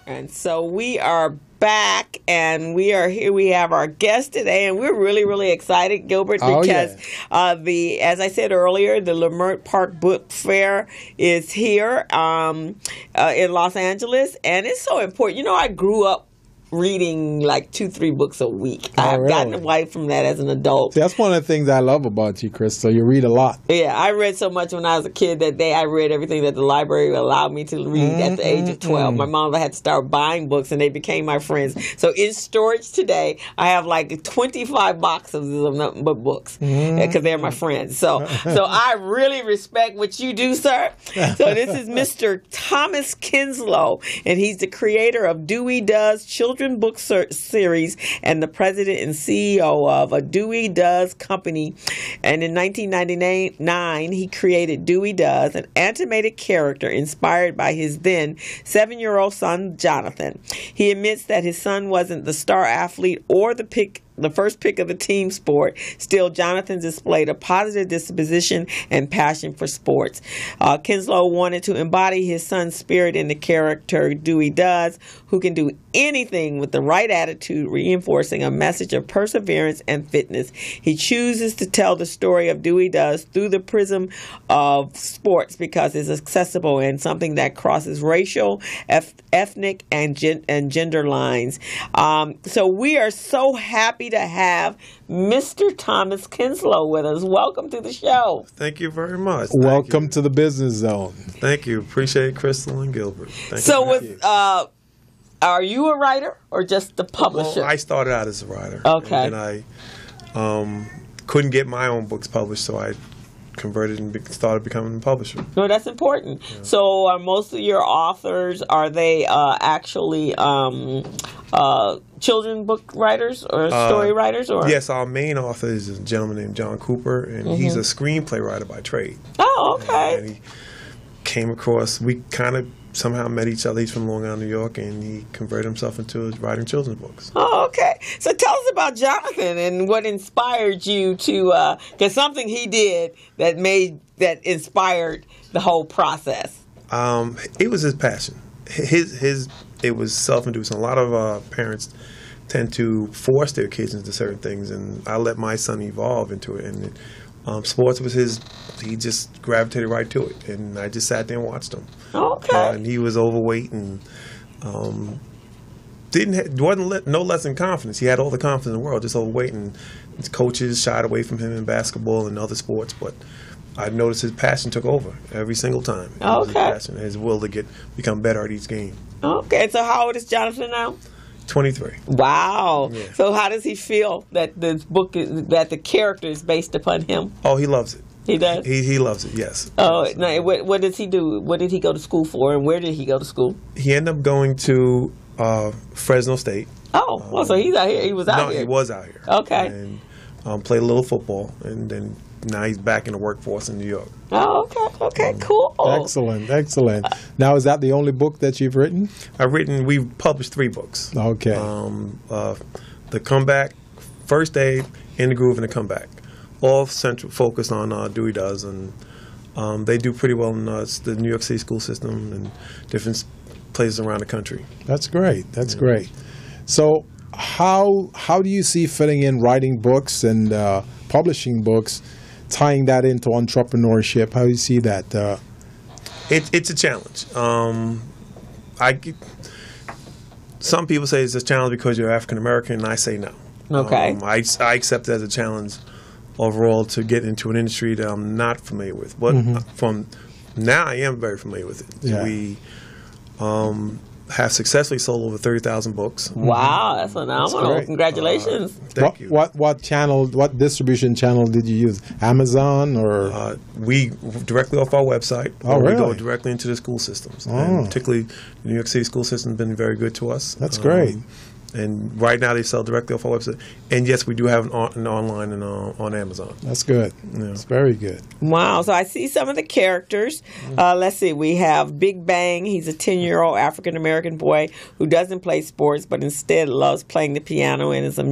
And so we are back, and we are here. We have our guest today, and we're really, really excited, Gilbert, because as I said earlier, the Leimert Park Book Fair is here in Los Angeles, and it's so important. You know, I grew up reading like 2-3 books a week. I've gotten away from that as an adult. See, that's one of the things I love about you, Chris. So you read a lot. Yeah, I read so much when I was a kid that I read everything that the library allowed me to read at the age of 12. My mom had to start buying books, and they became my friends. So in storage today, I have like 25 boxes of nothing but books because they're my friends. So I really respect what you do, sir. So this is Mr. Thomas Kinslow, and he's the creator of Dewey Does Children's book series and the president and CEO of a Dewey Does company. And in 1999, he created Dewey Does, an animated character inspired by his then 7-year-old son, Jonathan. He admits that his son wasn't the star athlete or the first pick of the team sport. Still, Jonathan displayed a positive disposition and passion for sports. Kinslow wanted to embody his son's spirit in the character Dewey Does, who can do anything with the right attitude, reinforcing a message of perseverance and fitness. He chooses to tell the story of Dewey Does through the prism of sports because it's accessible and something that crosses racial, ethnic, and gender lines. So we are so happy to have Mr. Thomas Kinslow with us. Welcome to the show. Thank you very much. Welcome to the Business Zone. Thank you. Appreciate Crystal and Gilbert. Are you a writer or just the publisher? Well, I started out as a writer. Okay. And I couldn't get my own books published, so I converted and started becoming a publisher. No, that's important. Yeah. So are most of your authors, are they actually children book writers or story writers? Or yes, our main author is a gentleman named John Cooper, and he's a screenplay writer by trade. Oh, okay. And he came across, we kind of somehow met each other. He's from Long Island, New York, and he converted himself into writing children's books. Oh, okay. So tell us about Jonathan and what inspired you to, because something he did that inspired the whole process. It was his passion. It was self-induced. A lot of parents tend to force their kids into certain things, and I let my son evolve into it. And sports was his. He just gravitated right to it, and I just sat there and watched him. Okay. And he was overweight and no less than confidence. He had all the confidence in the world, just overweight, and his coaches shied away from him in basketball and other sports. But I noticed his passion took over every single time. Okay. His will to become better at each game. Okay. So how old is Jonathan now? 23. Wow. Yeah. So how does he feel that this book that the character is based upon him? Oh, he loves it. He does? He loves it, yes. Oh, now, what does he do? What did he go to school for, and where did he go to school? He ended up going to Fresno State. Oh, well, so he's out here. He was out here. No, he was out here. Okay. And played a little football, and then now he's back in the workforce in New York. Oh, okay, cool. Excellent. Now, is that the only book that you've written? We've published 3 books. Okay. The Comeback, First Aid, In the Groove, and The Comeback. All central focused on Dewey Does, and they do pretty well in the New York City school system and different places around the country. That's great. That's great. So how do you see fitting in writing books and publishing books, tying that into entrepreneurship? How do you see that? It's a challenge. Some people say it's a challenge because you're African American, and I say no. Okay. I accept it as a challenge overall to get into an industry that I'm not familiar with. But from now, I am very familiar with it. Yeah. We have successfully sold over 30,000 books. Wow, that's phenomenal. That's Congratulations. Thank you. What distribution channel did you use? Amazon or? We directly off our website. Oh, really? We go directly into the school systems. And particularly the New York City school system has been very good to us. That's great. And right now they sell directly off our website. And yes, we do have an online and on Amazon. That's good. Yeah. That's very good. Wow. So I see some of the characters. Let's see. We have Big Bang. He's a 10-year-old African-American boy who doesn't play sports, but instead loves playing the piano and is a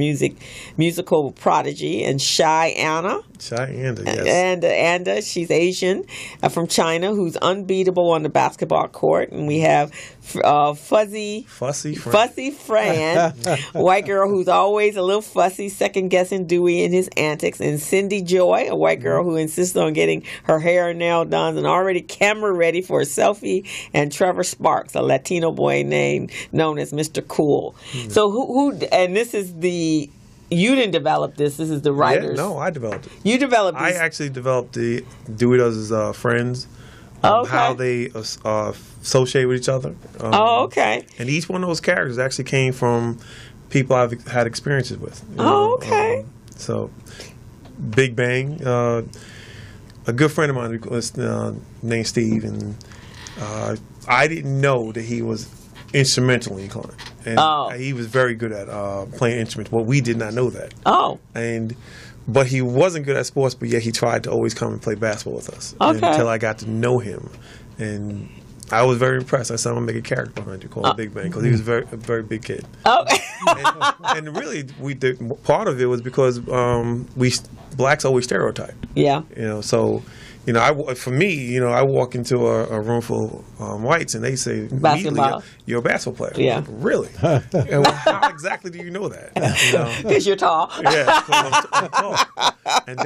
musical prodigy. And Shy Anna. Shy Anna, yes. And she's Asian from China who's unbeatable on the basketball court. And we have Fussy Fran, white girl who's always a little fussy, second-guessing Dewey in his antics. And Cindy Joy, a white girl who insists on getting her hair and nail done and already camera-ready for a selfie. And Trevor Sparks, a Latino boy known as Mr. Cool. So who and this is the... You didn't develop this. This is the writers. Yeah, no, I developed it. You developed this. I actually developed the Dewey Does' friends, Okay. how they associate with each other. Okay. And each one of those characters actually came from people I've had experiences with. Okay. So, Big Bang, a good friend of mine was named Steve, and I didn't know that he was instrumentally inclined. And he was very good at playing instruments. Well, we did not know that. But he wasn't good at sports, but yet he tried to always come and play basketball with us. Okay. Until I got to know him. And I was very impressed. I said, I'm going to make a character behind you called Big Bang, because he was a very big kid. And really, part of it was because blacks always stereotyped. Yeah. So... for me, I walk into a room full of whites and they say, basketball. You're a basketball player. Yeah. Like, really? And how exactly do you know that? Because you're tall. Yeah, I'm tall. And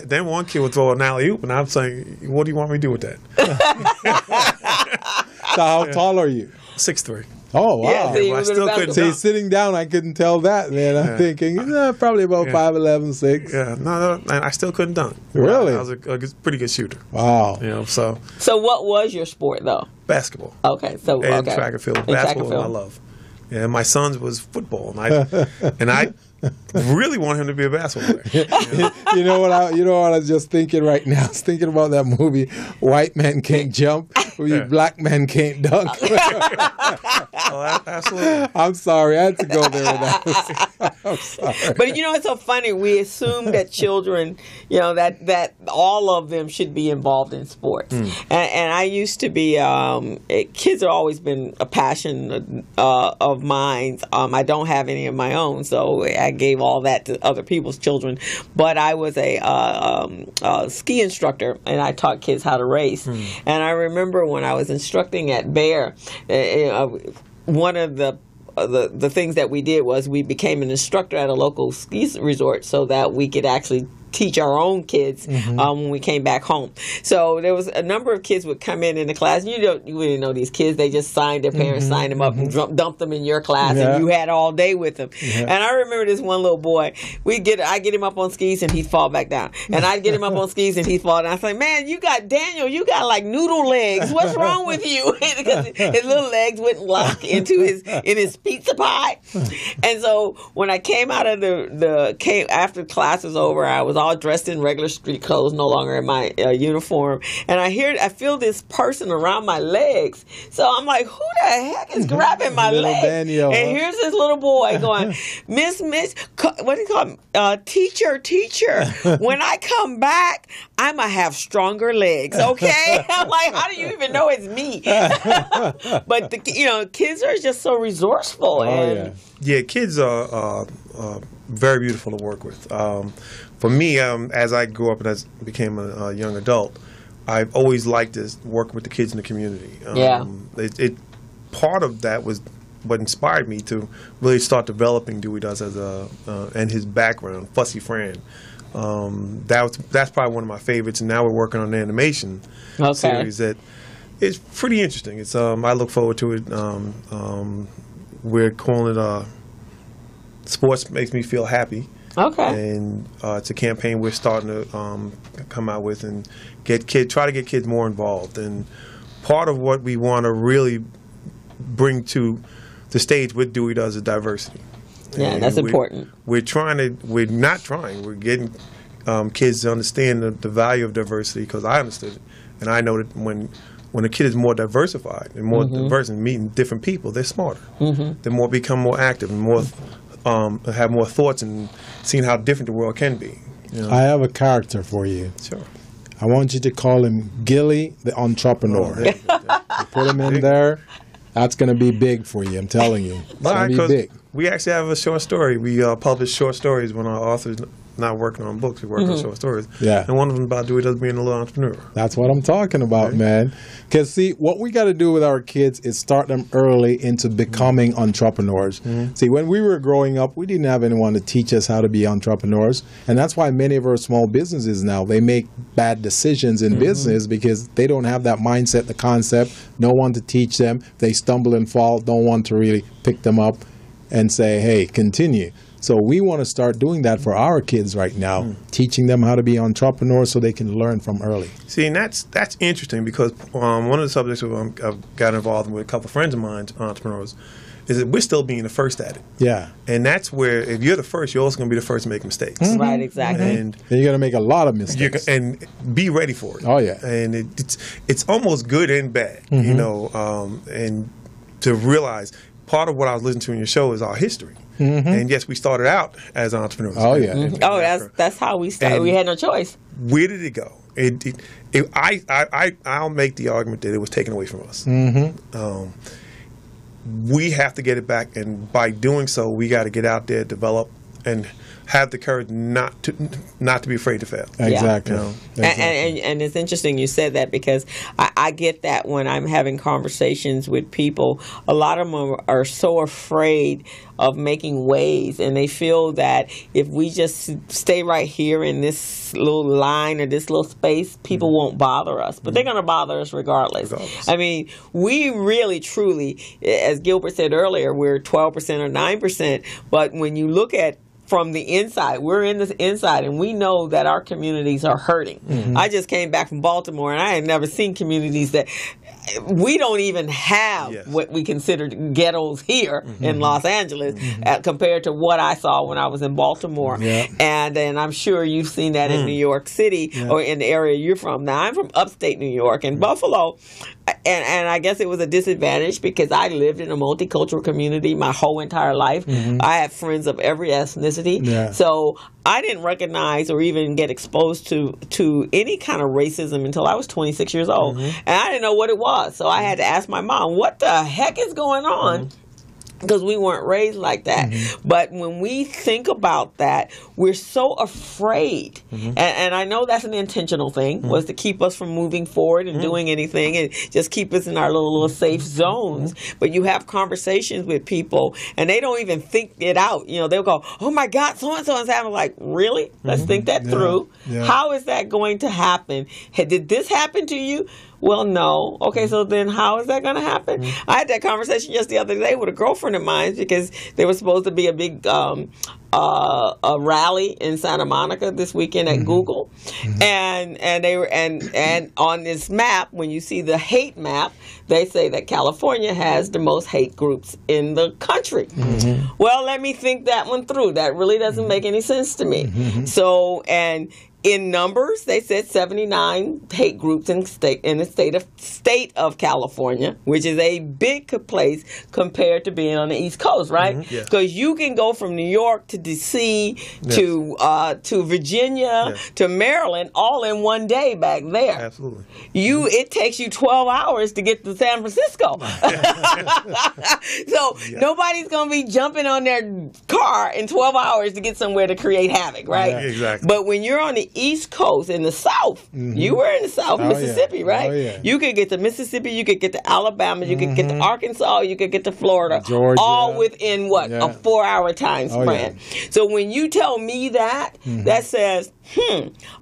then one kid would throw an alley-oop, and I'm saying, what do you want me to do with that? So how tall are you? 6'3". Oh, wow. Yeah, so I still couldn't See, sitting down, I couldn't tell that, man. I'm thinking, probably about 5'11", 6. Yeah, no, I still couldn't dunk. Really? I was a pretty good shooter. Wow. So what was your sport, though? Basketball. Okay, so and track and field. Basketball was my love. Yeah, my son's was football, and I really want him to be a basketball player. You know what I was just thinking right now? I was thinking about that movie, White Man Can't Jump, where Black Man Can't Dunk. Absolutely. I'm sorry, I had to go there with that. I'm sorry. But it's so funny. We assume that children, that all of them should be involved in sports. And I used to be, kids have always been a passion of mine. I don't have any of my own, so I gave all that to other people's children. But I was a ski instructor, and I taught kids how to race. And I remember when I was instructing at Bear, one of the things that we did was we became an instructor at a local ski resort so that we could actually teach our own kids when we came back home. So there was a number of kids would come in the class. You didn't know these kids. They just signed, their parents signed them up and dumped them in your class, and you had all day with them. And I remember this one little boy. I get him up on skis and he'd fall back down, and I'd get him up on skis and he'd fall down. I was like, man, you got like noodle legs. What's wrong with you? Because his little legs wouldn't lock into his pizza pie. And so when I came out of after class was over, I was all dressed in regular street clothes, no longer in my uniform, and I feel this person around my legs. So I'm like, who the heck is grabbing my legs? Daniel, and here's this little boy going, Miss, what do you call him? Teacher. When I come back, I'm gonna have stronger legs. Okay? I'm like, how do you even know it's me? But kids are just so resourceful. Yeah, kids are very beautiful to work with. For me, as I grew up and as became a young adult, I've always liked to work with the kids in the community. Part of that was what inspired me to really start developing Dewey Does and his background, Fussy Fran. That's probably one of my favorites, and now we're working on an animation series that is pretty interesting. It's I look forward to it. We're calling it Sports Makes Me Feel Happy. Okay. And it's a campaign we're starting to come out with and try to get kids more involved. And part of what we want to really bring to the stage with Dewey Does is diversity. Yeah, and that's important. We're getting kids to understand the value of diversity, because I understood it. And I know that when when a kid is more diversified and more diverse and meeting different people, they're smarter. They become more active and more have more thoughts and seeing how different the world can be. You know? I have a character for you. Sure. I want you to call him Gilly the entrepreneur. Oh, you put him in there. That's going to be big for you. I'm telling you. It's going to be big. We actually have a short story. We publish short stories when our authors not working on books. We work on short stories. Yeah. And one of them about Dewey Does being a little entrepreneur. That's what I'm talking about, man. Because, see, what we got to do with our kids is start them early into becoming entrepreneurs. See, when we were growing up, we didn't have anyone to teach us how to be entrepreneurs. And that's why many of our small businesses now, they make bad decisions in business because they don't have that mindset, the concept, no one to teach them. They stumble and fall, no one to really pick them up and say, hey, continue. So we want to start doing that for our kids right now, teaching them how to be entrepreneurs so they can learn from early. See, and that's interesting because one of the subjects I've got involved with a couple of friends of mine, entrepreneurs, is that we're still being the first at it. Yeah. And that's where, if you're the first, you're also going to be the first to make mistakes. Right, exactly. And you're going to make a lot of mistakes. And be ready for it. Oh, yeah. And it's almost good and bad, you know, and to realize part of what I was listening to in your show is our history. And yes, we started out as entrepreneurs. Oh, yeah. That's how we started. And we had no choice. Where did it go? I'll make the argument that it was taken away from us. We have to get it back, and by doing so, we got to get out there, develop, and have the courage not to be afraid to fail. Exactly. You know? And it's interesting you said that because I get that when I'm having conversations with people. A lot of them are so afraid of making waves, and they feel that if we just stay right here in this little line or this little space, people won't bother us. But they're going to bother us regardless. I mean, we really, truly, as Gilbert said earlier, we're 12% or 9%. But when you look at from the inside, we're in this inside, and we know that our communities are hurting. I just came back from Baltimore, and I had never seen communities that we don't even have what we consider ghettos here in Los Angeles compared to what I saw when I was in Baltimore. And I'm sure you've seen that in New York City or in the area you're from. Now, I'm from upstate New York, and Buffalo, and I guess it was a disadvantage because I lived in a multicultural community my whole entire life. I had friends of every ethnicity. So I didn't recognize or even get exposed to any kind of racism until I was 26 years old. And I didn't know what it was. So I had to ask my mom, what the heck is going on? Because we weren't raised like that. But when we think about that, we're so afraid. And I know that's an intentional thing, was to keep us from moving forward and doing anything and just keep us in our little safe zones. But you have conversations with people, and they don't even think it out. You know, they'll go, oh, my God, so-and-so is having, like, really? Let's think that through. How is that going to happen? Did this happen to you? Well, no. Okay, so then how is that going to happen? I had that conversation just the other day with a girlfriend of mine because there was supposed to be a big a rally in Santa Monica this weekend at Google, and they were and on this map, when you see the hate map, they say that California has the most hate groups in the country. Well, let me think that one through. That really doesn't make any sense to me. So, and in numbers, they said 79 hate groups in the state of California, which is a big place compared to being on the East Coast, right? Because you can go from New York to D.C. to Virginia to Maryland all in one day back there. Absolutely. It takes you 12 hours to get to San Francisco. So nobody's going to be jumping on their car in 12 hours to get somewhere to create havoc, right? Exactly. But when you're on the East Coast in the South, you were in the South, Mississippi, right? You could get to Mississippi, you could get to Alabama, you could get to Arkansas, you could get to Florida, Georgia, all within a 4-hour time span. So when you tell me that, that says,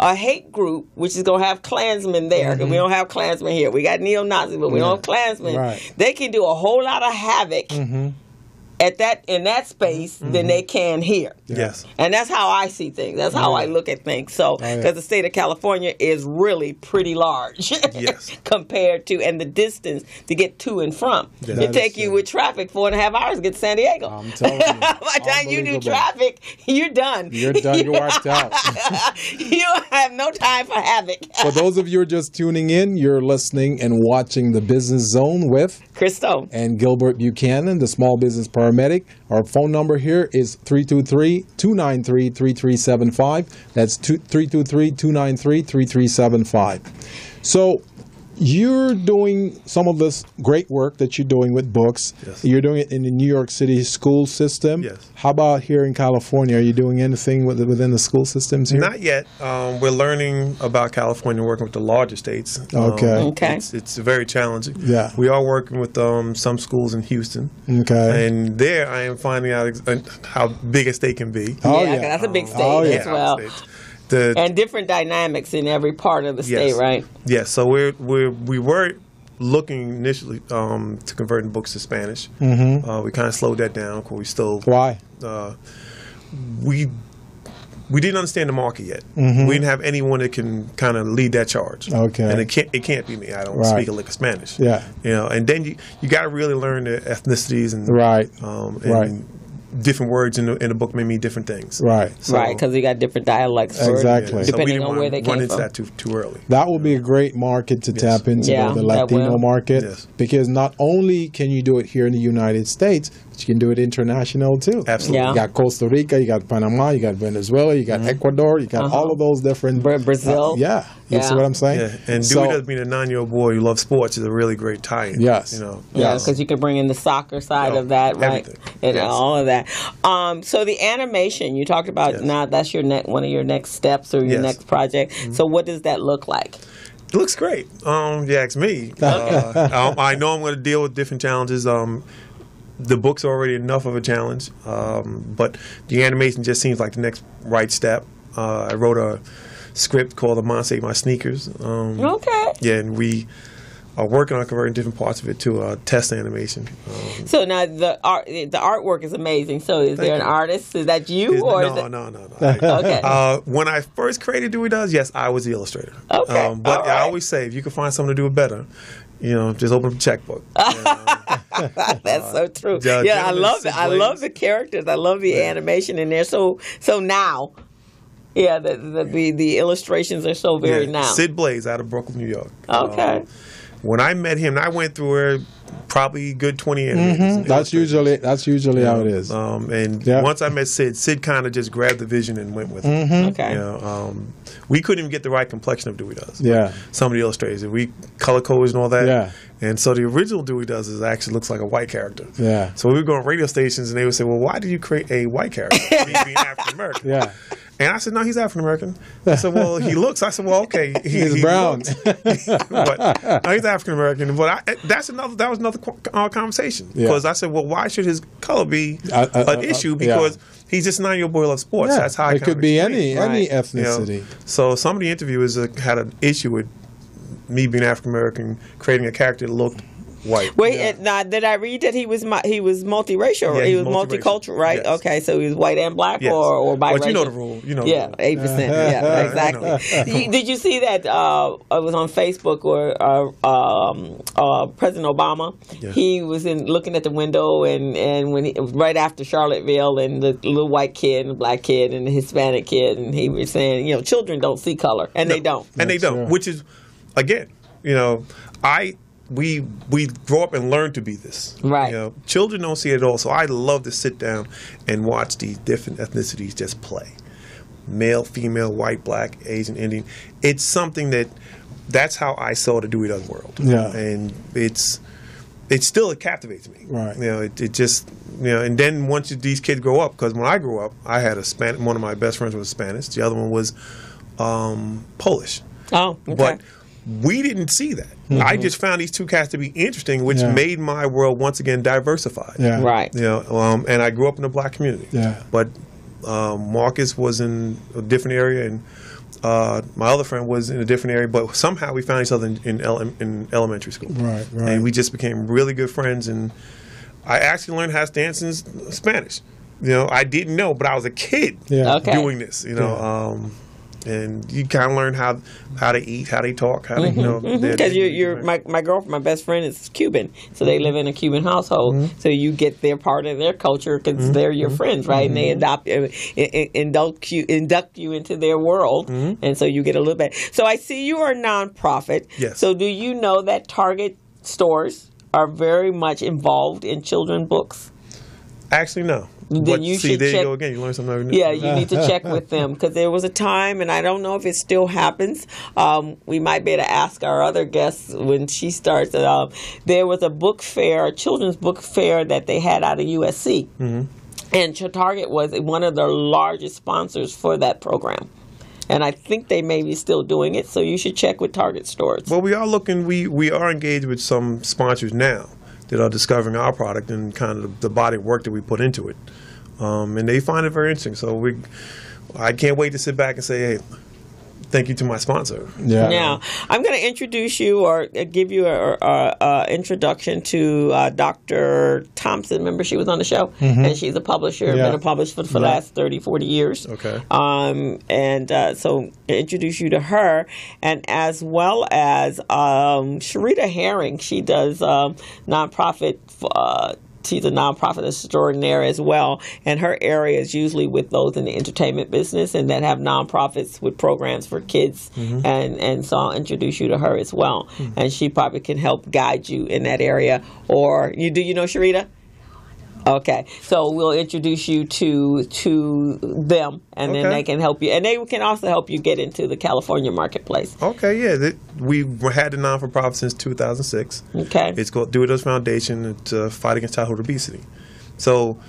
a hate group, which is going to have Klansmen there, because we don't have Klansmen here. We got neo-Nazis, but we don't have Klansmen. They can do a whole lot of havoc in that space than they can here. Yes. And that's how I see things. That's how I look at things. So, because the state of California is really pretty large compared to, and the distance to get to and from. It take you with traffic 4.5 hours to get to San Diego. I'm telling you. By the time you do traffic, you're done. You're done. You're wiped out. You have no time for havoc. For those of you who are just tuning in, you're listening and watching the Business Zone with Christo and Gilbert Buchanan, the small business paramedic. Our phone number here is 323-293-3375. That's 323-293-3375. So you're doing some of this great work that you're doing with books. Yes. You're doing it in the New York City school system. Yes. How about here in California? Are you doing anything within the school systems here? Not yet. We're learning about California, working with the larger states. Okay. It's very challenging. Yeah. We are working with some schools in Houston. Okay. And there I am finding out how big a state can be. Oh, yeah, yeah. that's a big state as well. And different dynamics in every part of the state, right? Yes. So we were looking initially to converting books to Spanish. Mm-hmm. We kind of slowed that down because we still Why? We didn't understand the market yet. Mm-hmm. We didn't have anyone that can kind of lead that charge. Okay. And it can't be me. I don't speak a lick of Spanish. Yeah. And then you got to really learn the ethnicities and different words in the book may mean different things. Right. Right, because you got different dialects. Exactly. Depending on where they came from. Run into that too early. That would be a great market to tap into, the Latino market, because not only can you do it here in the United States, but you can do it international too. Absolutely. Yeah. You got Costa Rica, you got Panama, you got Venezuela, you got Ecuador, you got all of those different... Brazil. You see what I'm saying? Yeah, and Dewey Does, being a 9-year-old boy who loves sports, is a really great tie-in. Yes. Yeah, because you can bring in the soccer side of that, right? Everything. And all of that. So the animation, you talked about now that's one of your next steps or your next project. So what does that look like? It looks great. You ask me. I know I'm going to deal with different challenges. The book's already enough of a challenge, but the animation just seems like the next right step. I wrote a script called "The Save My Sneakers." Okay. Yeah, and we are working on converting different parts of it to test animation. So now the artwork is amazing. So is there an artist? Is that you or No. Okay. When I first created Dewey Does, yes, I was the illustrator. Okay. But I always say, if you can find someone to do it better, just open up a checkbook. That's so true. Yeah, I love it. I love the characters. I love the animation in there. So now, the illustrations are so very now. Sid Blaze out of Brooklyn, New York. Okay. When I met him, I went through probably good 20 animators. That's usually how it is. Once I met Sid kind of just grabbed the vision and went with it. Okay. We couldn't even get the right complexion of Dewey Does. Yeah. Some of the illustrators, we color codes and all that. Yeah. And so the original Dewey Does actually looks like a white character. Yeah. So we would go on radio stations and they would say, "Well, why did you create a white character?" Me being African American. Yeah. And I said, "No, he's African American." I said, "Well, he looks." I said, "Well, okay, he's brown." But no, he's African American. But that was another conversation because I said, "Well, why should his color be an issue?" Because he's just a 9-year-old boy who loves sports. Yeah. That's how it could be any ethnicity. So some of the interviewers had an issue with me being African American, creating a character that looked white. Wait, now did I read that he was multiracial? Yeah, he was multicultural, right? Yes. Okay, so he was white and black, or biracial. But you know the rule. The rule. 8%. Yeah, exactly. Did you see that? It was on Facebook where President Obama. Yeah. He was looking at the window, and when right after Charlottesville, and the little white kid and the black kid and the Hispanic kid, and he was saying, children don't see color, and they don't, which is, again, we grow up and learn to be this. Right. Children don't see it at all. So I love to sit down and watch these different ethnicities just play. Male, female, white, black, Asian, Indian. It's something that's how I saw the Dewey Does world. Yeah. And it captivates me. Right. It just, and then once these kids grow up, because when I grew up, I had one of my best friends was Spanish. The other one was Polish. Oh, okay. But we didn't see that. Mm-hmm. I just found these two cats to be interesting, which made my world once again diversified. Yeah. Right. And I grew up in a black community. Yeah. But Marcus was in a different area, and my other friend was in a different area. But somehow we found each other in elementary school. Right. And we just became really good friends. And I actually learned how to dance in Spanish. I didn't know, but I was a kid doing this. And you kind of learn how to eat, how they talk, how they because you're my girlfriend, my best friend is Cuban, so they live in a Cuban household. So you get their part of their culture because they're your friends, right? And they induct you into their world, and so you get a little bit. So I see you are a nonprofit. Yes. So do you know that Target stores are very much involved in children's books? Actually, no. Then But you see, should there check. you go again. You learn something every day. Yeah, you need to check with them because there was a time, and I don't know if it still happens. We might be able to ask our other guests when she starts. There was a book fair, a children's book fair that they had out of USC, and Target was one of the largest sponsors for that program. And I think they may be still doing it, so you should check with Target stores. Well, we are looking. We are engaged with some sponsors now that are discovering our product and kind of the body of work that we put into it. And they find it very interesting. So I can't wait to sit back and say, hey, thank you to my sponsor. Yeah. Now, I'm going to introduce you or give you a introduction to Dr. Thompson. Remember, she was on the show, and she's a publisher, been a publisher for the last 30, 40 years. Okay. So introduce you to her, and as well as Sherri Herring. She does nonprofit. She's a nonprofit extraordinaire as well, and her area is usually with those in the entertainment business and that have nonprofits with programs for kids. And so I'll introduce you to her as well, and she probably can help guide you in that area. Or you know Sherri? Okay, so we'll introduce you to them, and then they can help you, and they can also help you get into the California marketplace. Okay, yeah, we've had the non-for-profit since 2006. Okay, it's called Dewey Does Foundation to fight against childhood obesity. So,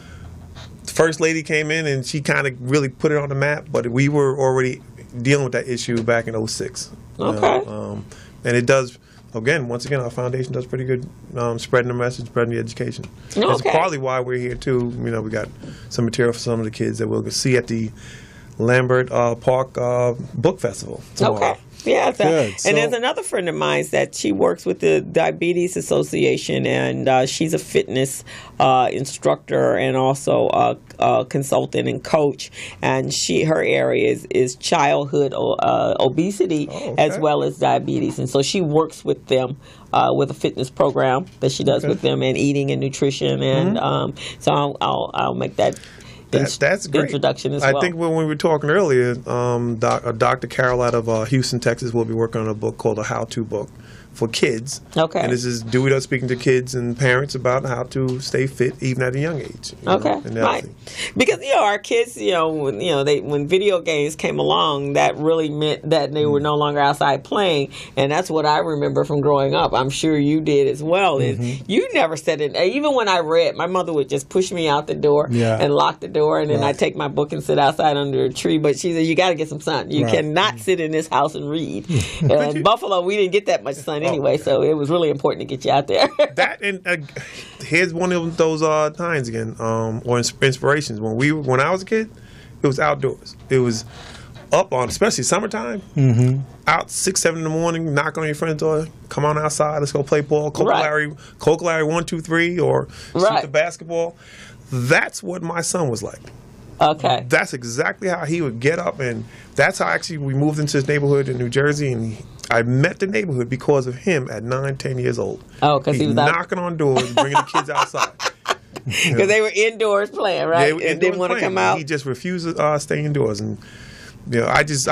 the first lady came in, and she kind of really put it on the map, but we were already dealing with that issue back in 2006. Okay, and it does. Again, once again, our foundation does pretty good spreading the message, spreading the education. Okay. That's partly why we're here, too. We got some material for some of the kids that we'll see at the Lambert Park Book Festival tomorrow. Okay. Yeah, Good. And there's another friend of mine that she works with the Diabetes Association, and she's a fitness instructor and also a consultant and coach. And her area is childhood obesity as well as diabetes, and so she works with them with a fitness program that she does with them, and eating and nutrition. And so I'll make that. That's great. Introduction as well. I think when we were talking earlier, Dr. Carol out of Houston, Texas, will be working on a book called A How-To Book for kids. Okay. And this is Dewey Does speaking to kids and parents about how to stay fit even at a young age. Okay, right. Because our kids, when video games came along, that really meant that they were no longer outside playing, and that's what I remember from growing up. I'm sure you did as well. Is you never said it. Even when I read, my mother would just push me out the door and lock the door, and then I'd take my book and sit outside under a tree. But she said, "You got to get some sun. You cannot sit in this house and read." In Buffalo, we didn't get that much sun anyway, so it was really important to get you out there. That and here's one of those times again, or inspirations. When I was a kid, it was outdoors. It was up on, especially summertime, out 6, 7 in the morning, knock on your friend's door, come on outside, let's go play ball, Coke Larry 1, 2, 3, or shoot the basketball. That's what my son was like. Okay. That's exactly how he would get up, and that's how actually we moved into this neighborhood in New Jersey, and I met the neighborhood because of him at 9, 10 years old. Oh, because he was knocking on doors, bringing the kids outside. Because they were indoors playing, right? And didn't want to come out. He just refused to stay indoors, and I just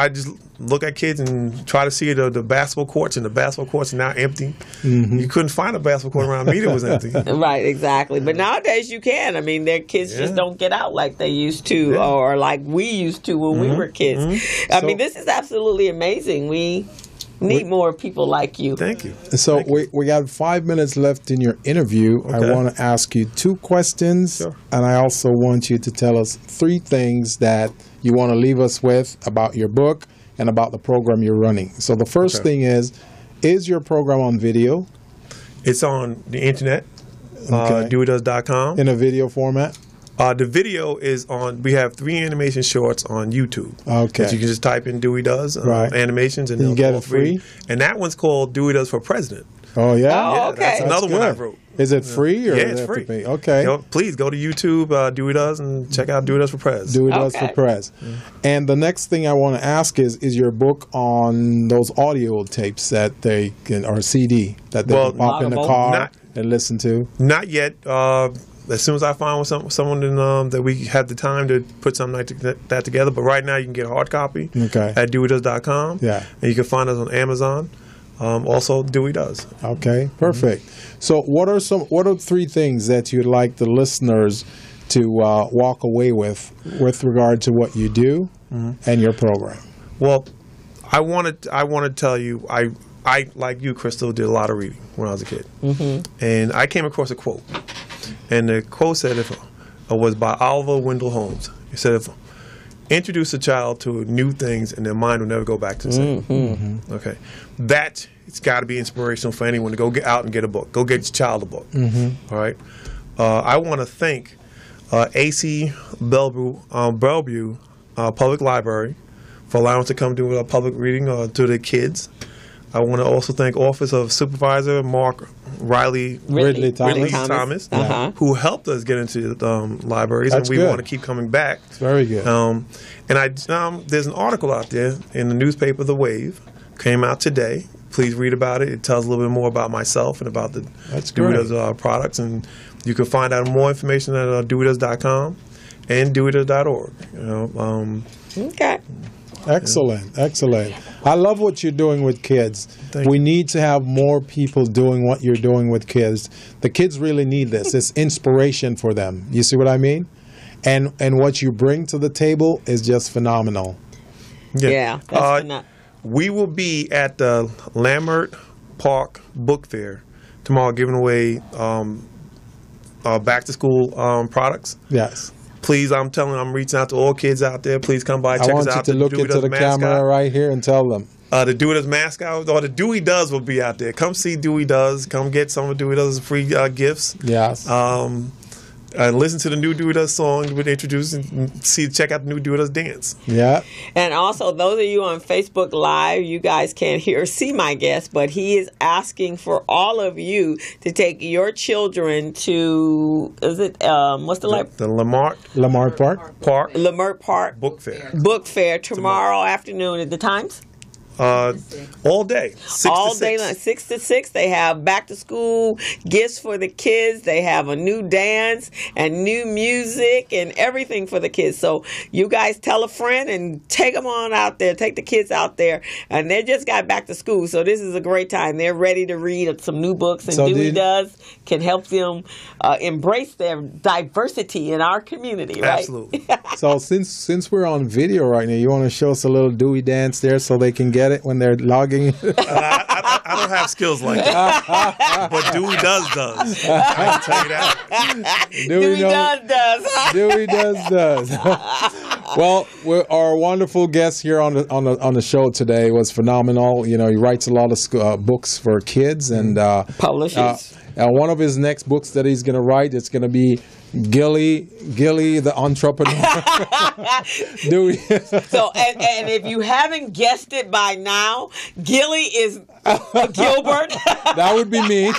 look at kids and try to see the basketball courts, and the basketball courts are now empty. You couldn't find a basketball court around me that was empty. Right, exactly. But nowadays you can. I mean, their kids just don't get out like they used to, or like we used to when we were kids. I mean, this is absolutely amazing. We need more people like you. Thank you. So we got 5 minutes left in your interview. Okay. I want to ask you 2 questions, and I also want you to tell us 3 things that you want to leave us with about your book and about the program you're running. So the first thing is your program on video? It's on the internet, DeweyDoes.com. In a video format? The video is on. We have 3 animation shorts on YouTube. Okay. That you can just type in Dewey Does animations, and you get it free. And that one's called Dewey Does for President. Oh yeah. Oh, okay. That's another one I good. wrote. Is it free? Or yeah, it's free. Okay. Please go to YouTube, Dewey Does, and check out Dewey Does for Press. Dewey Does for Press. And the next thing I want to ask is your book on those audio tapes that they can, or CD, that they can pop in the car and listen to? Not yet. As soon as I find someone that we have the time to put something like that together. But right now you can get a hard copy at DeweyDoes.com. Yeah. And you can find us on Amazon. Also, Dewey Does. Okay, perfect. So what are 3 things that you'd like the listeners to walk away with regard to what you do and your program? Well, I want to tell you, I like you, Crystal, did a lot of reading when I was a kid. And I came across a quote. And the quote said, it was by Oliver Wendell Holmes. He said, introduce a child to new things and their mind will never go back to the same. Okay. It's got to be inspirational for anyone to go get out and get a book. Go get your child a book. All right. I want to thank A.C. Bellevue Public Library for allowing us to come do a public reading to the kids. I want to also thank Office of Supervisor Mark Ridley Thomas, who helped us get into libraries, and we want to keep coming back. It's very good. And there's an article out there in the newspaper, The Wave, came out today. Please read about it. It tells a little bit more about myself and about the Dewey Does products, and you can find out more information at DeweyDoes.com and DeweyDoes.org. Okay. Excellent. I love what you're doing with kids. We need to have more people doing what you're doing with kids. The kids really need this. It's inspiration for them. You see what I mean? And what you bring to the table is just phenomenal. Yeah. We will be at the Lamert Park Book Fair tomorrow giving away back-to-school products. Yes. Please, I'm reaching out to all kids out there. Please come by, check us out. I want you to look into the camera right here and tell them. The Dewey Does mascot, or the Dewey Does will be out there. Come see Dewey Does. Come get some of Dewey Does free gifts. Yes. Listen to the new Dewey Does song we introduced, and check out the new Dewey Does dance. Yeah. And also, those of you on Facebook Live, you guys can't hear or see my guest, but he is asking for all of you to take your children to, what's the library? The Lamert Park Book Fair. Book Fair tomorrow afternoon at the times? All day. 6 all to 6. Day long, 6 to 6. They have back to school gifts for the kids. They have a new dance and new music and everything for the kids. So you guys tell a friend and take them on out there. Take the kids out there. And they just got back to school, so this is a great time. They're ready to read some new books, and Dewey Does can help them embrace their diversity in our community. Right? Absolutely. So since we're on video right now, you want to show us a little Dewey dance there so they can get it when they're logging? I don't have skills like that, but Dewey Does. I can tell you that. Dewey Does. Dewey Does. Well, our wonderful guest here on the show today was phenomenal. He writes a lot of books for kids and publishes. One of his next books that he's going to write, it's going to be Gilly the Entrepreneur. So, and if you haven't guessed it by now, Gilly is Gilbert. That would be me.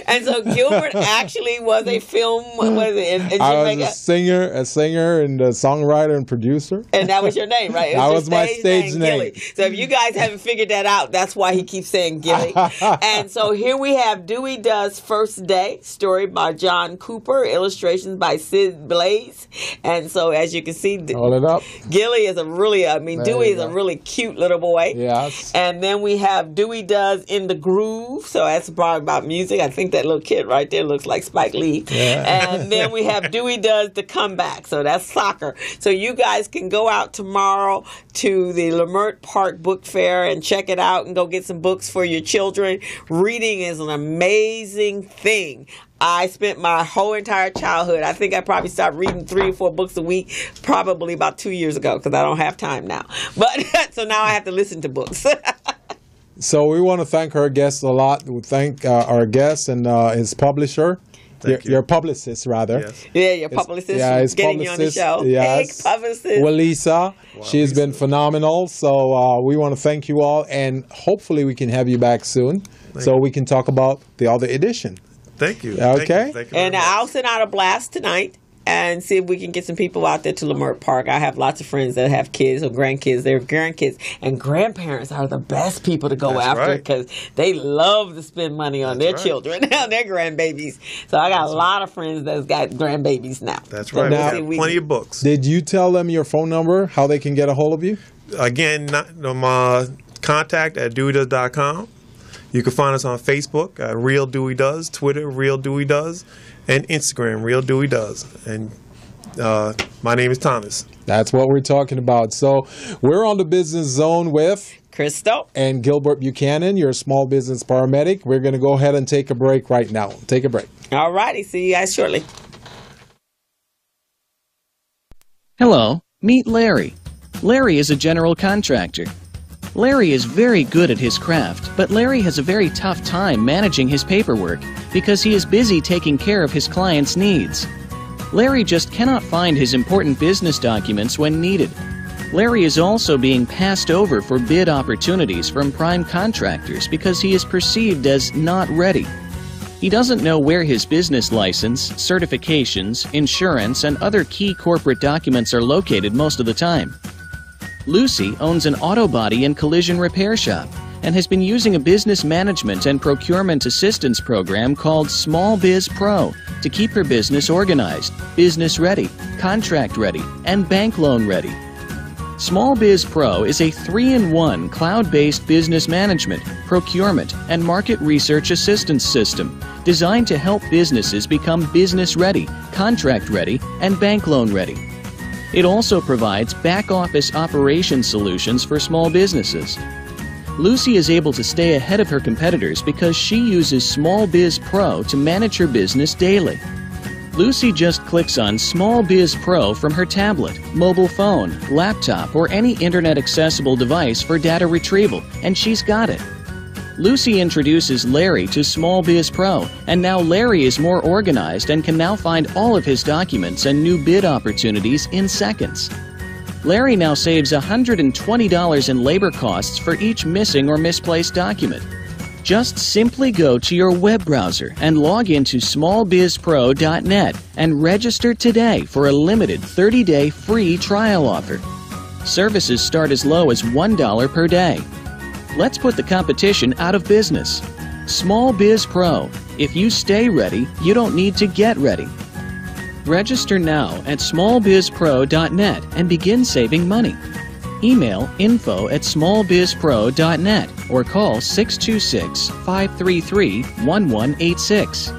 And so Gilbert actually was a film. I was a singer and a songwriter and producer. And that was your name, right? That was my stage name. Gilly. So if you guys haven't figured that out, that's why he keeps saying Gilly. And so here we have Dewey Does First Day, story by John Cooper, illustrations by Sid Blaze. And so as you can see, hold it up. Gilly is Dewey is a really cute little boy. Yes. And then we have Dewey Does in the Groove. So that's probably about music. I think that little kid right there looks like Spike Lee. Yeah. And then we have Dewey Does the Comeback. So that's soccer. So you guys can go out tomorrow to the Lamert Park Book Fair and check it out and go get some books for your children. Reading is an amazing thing. I spent my whole entire childhood, I think I probably started reading 3 or 4 books a week probably about 2 years ago because I don't have time now. But so now I have to listen to books. So we want to thank our guests a lot. We thank our guest and his publisher. Your publicist, rather. Yes. Yeah, your publicist. His getting publicist, you on the show. Yes. Hey, publicist. Walisa. Wow, she's been phenomenal. So we want to thank you all. And hopefully we can have you back soon we can talk about the other edition. Thank you. Okay. Thank you And very much. I'll send out a blast tonight and see if we can get some people out there to Lamert Park. I have lots of friends that have kids or grandkids. They're grandkids. And grandparents are the best people to go That's after right. because they love to spend money on their right. children and their grandbabies. So I got a lot of friends that's got grandbabies now. That's So right. we'll Now- we see have if plenty of books. Did you tell them your phone number, how they can get a hold of you? Again, my contact at DeweyDoes.com. You can find us on Facebook at Real Dewey Does, Twitter Real Dewey Does, and Instagram Real Dewey Does. And my name is Thomas. That's what we're talking about. So we're on the Business Zone with Crystal. and Gilbert Buchanan, your small business paramedic. We're going to go ahead and take a break right now. Take a break. All righty. See you guys shortly. Hello, meet Larry. Larry is a general contractor. Larry is very good at his craft, but Larry has a very tough time managing his paperwork because he is busy taking care of his clients' needs. Larry just cannot find his important business documents when needed. Larry is also being passed over for bid opportunities from prime contractors because he is perceived as not ready. He doesn't know where his business license, certifications, insurance, and other key corporate documents are located most of the time. Lucy owns an auto body and collision repair shop and has been using a business management and procurement assistance program called Small Biz Pro to keep her business organized, business ready, contract ready, and bank loan ready. Small Biz Pro is a 3-in-1 cloud-based business management, procurement, and market research assistance system designed to help businesses become business ready, contract ready, and bank loan ready. It also provides back-office operation solutions for small businesses. Lucy is able to stay ahead of her competitors because she uses Small Biz Pro to manage her business daily. Lucy just clicks on Small Biz Pro from her tablet, mobile phone, laptop, or any internet-accessible device for data retrieval, and she's got it. Lucy introduces Larry to Small Biz Pro, and now Larry is more organized and can now find all of his documents and new bid opportunities in seconds. Larry now saves $120 in labor costs for each missing or misplaced document. Just simply go to your web browser and log into smallbizpro.net and register today for a limited 30-day free trial offer. Services start as low as $1 per day. Let's put the competition out of business. Small Biz Pro. If you stay ready, you don't need to get ready. Register now at smallbizpro.net and begin saving money. Email info@smallbizpro.net or call 626-533-1186.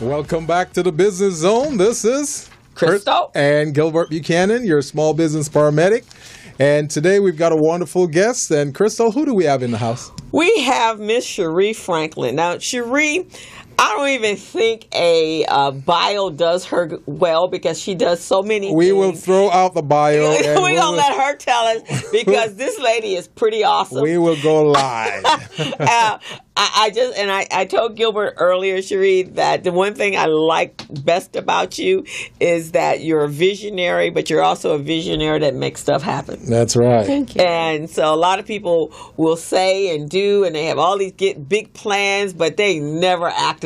Welcome back to the Business Zone. This is Crystal. and Gilbert Buchanan, your small business paramedic. And today we've got a wonderful guest. And Crystal, who do we have in the house? We have Miss Sherri Franklin. Now, Sherri, I don't even think a bio does her well because she does so many We things. will throw out the bio. We're going to let her tell us because this lady is pretty awesome. We will go live. I told Gilbert earlier, Sherri, that the one thing I like best about you is that you're a visionary, but you're also a visionary that makes stuff happen. That's right. Thank you. And so a lot of people will say and do, and they have all these big plans, but they never activate.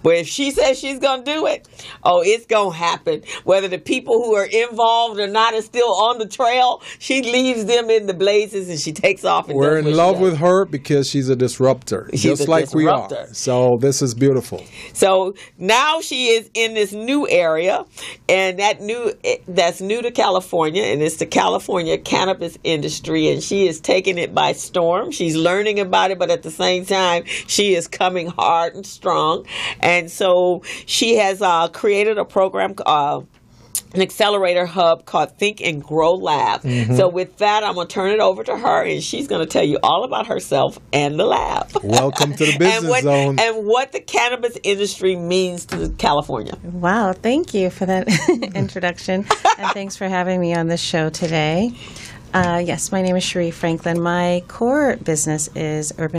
But if she says she's going to do it, it's going to happen. Whether the people who are involved or not is still on the trail, she leaves them in the blazes and she takes off. And We're does in what love she does. with her because she's a disruptor, She's just a like disruptor. we are. So this is beautiful. So now she is in this new area, and that's new to California, and it's the California cannabis industry, and she is taking it by storm. She's learning about it, but at the same time, she is coming hard and strong. And so she has created a program, an accelerator hub called Think and Grow Lab. Mm-hmm. So with that, I'm going to turn it over to her, and she's going to tell you all about herself and the lab. Welcome to the Business Zone. And what the cannabis industry means to California. Wow, thank you for that introduction, and thanks for having me on this show today. Yes, my name is Sherri Franklin. My core business is urban